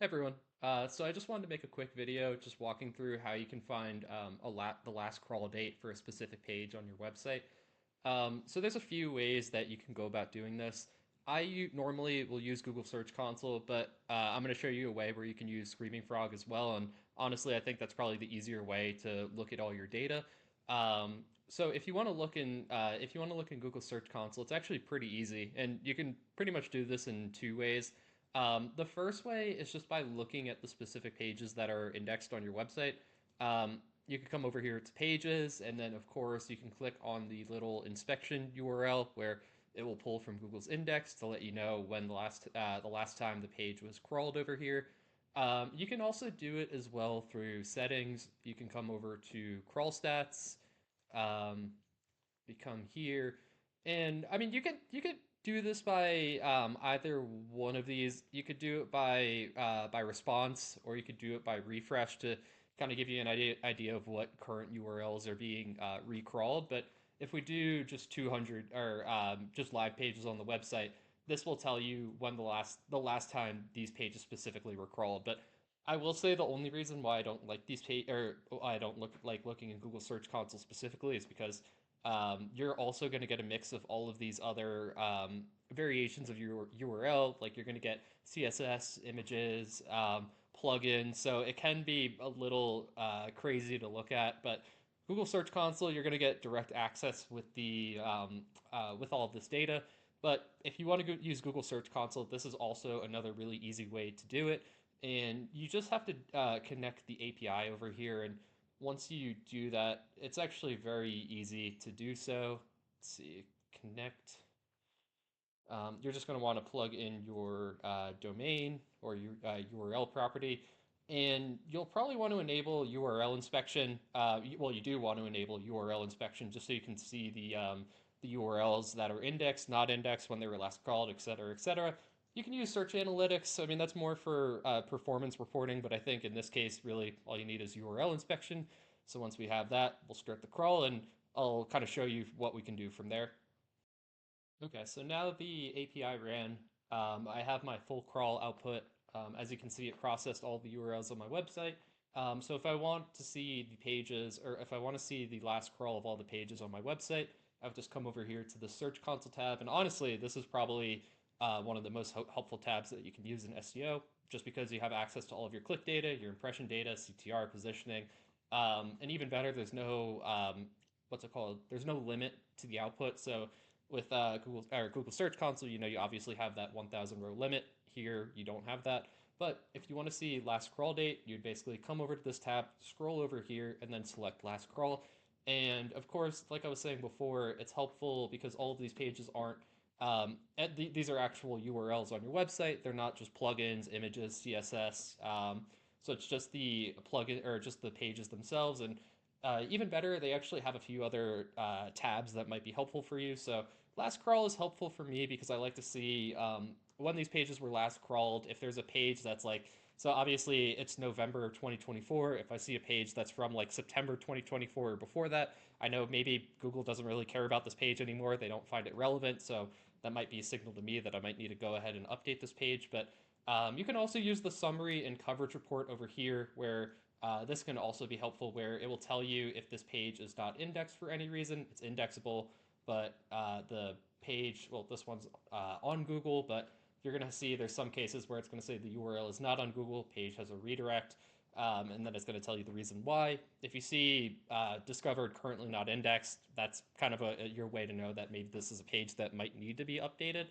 Hey everyone. So I just wanted to make a quick video just walking through how you can find the last crawl date for a specific page on your website. So there's a few ways that you can go about doing this. Normally will use Google Search Console, but I'm going to show you a way where you can use Screaming Frog as well. And honestly, I think that's probably the easier way to look at all your data. So if you want to look in Google Search Console, it's actually pretty easy, and you can pretty much do this in two ways. The first way is just by looking at the specific pages that are indexed on your website. You can come over here to pages, and then of course you can click on the little inspection URL where it will pull from Google's index to let you know when the last time the page was crawled over here. You can also do it as well through settings. You can come over to crawl stats, um, become here, and I mean you could do this by either one of these. You could do it by response, or you could do it by refresh to kind of give you an idea of what current URLs are being recrawled. But if we do just 200 or just live pages on the website, this will tell you when the last time these pages specifically were crawled. But I will say the only reason why I don't like these or I don't like looking in Google Search Console specifically is because you're also going to get a mix of all of these other variations of your URL. Like you're going to get CSS, images, plugins. So it can be a little crazy to look at, but Google Search Console, you're going to get direct access with all of this data. But if you want to use Google Search Console, this is also another really easy way to do it. And you just have to connect the API over here, and once you do that, it's actually very easy to do so. Let's see, connect. You're just going to want to plug in your domain or your URL property, and you'll probably want to enable URL inspection. Well, you do want to enable URL inspection just so you can see the URLs that are indexed, not indexed, when they were last called, et cetera, et cetera. You can use search analytics. I mean, that's more for performance reporting, but I think in this case, really, all you need is URL inspection. So once we have that, we'll start the crawl, and I'll kind of show you what we can do from there. Okay, so now the API ran. I have my full crawl output. As you can see, it processed all the URLs on my website. So if I want to see the pages, or if I want to see the last crawl of all the pages on my website, I would just come over here to the Search Console tab. And honestly, this is probably one of the most helpful tabs that you can use in SEO, just because you have access to all of your click data, your impression data, CTR positioning, and even better, there's no what's it called? There's no limit to the output. So with Google Search Console, you obviously have that 1,000 row limit. Here, you don't have that. But if you want to see last crawl date, you'd basically come over to this tab, scroll over here, and then select last crawl. And of course, like I was saying before, it's helpful because all of these pages aren't these are actual URLs on your website. They're not just plugins, images, CSS. So it's just the plugin or just the pages themselves. And even better, they actually have a few other tabs that might be helpful for you. So last crawl is helpful for me because I like to see when these pages were last crawled. If there's a page that's like, so obviously it's November 2024. If I see a page that's from like September 2024 or before that, I know maybe Google doesn't really care about this page anymore. They don't find it relevant. So that might be a signal to me that I might need to go ahead and update this page. But you can also use the summary and coverage report over here where this can also be helpful where it will tell you if this page is not indexed for any reason. It's indexable, but the page, well, this one's on Google, but you're going to see there's some cases where it's going to say the URL is not on Google, page has a redirect, and then it's going to tell you the reason why. If you see discovered currently not indexed, that's kind of your way to know that maybe this is a page that might need to be updated.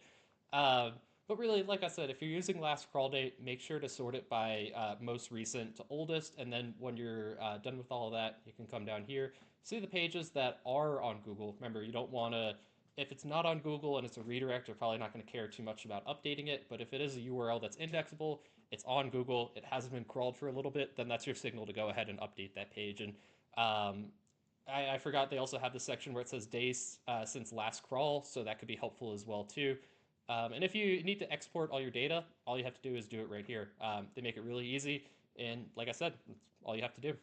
Uh, but really, like I said, if you're using last crawl date, make sure to sort it by most recent to oldest. And then when you're done with all of that, you can come down here, see the pages that are on Google. Remember, you don't want to, if it's not on Google and it's a redirect, you're probably not going to care too much about updating it. But if it is a URL that's indexable, it's on Google, it hasn't been crawled for a little bit, then that's your signal to go ahead and update that page. And I forgot they also have the section where it says days since last crawl, so that could be helpful as well too. And if you need to export all your data, all you have to do is do it right here. They make it really easy, and like I said, that's all you have to do.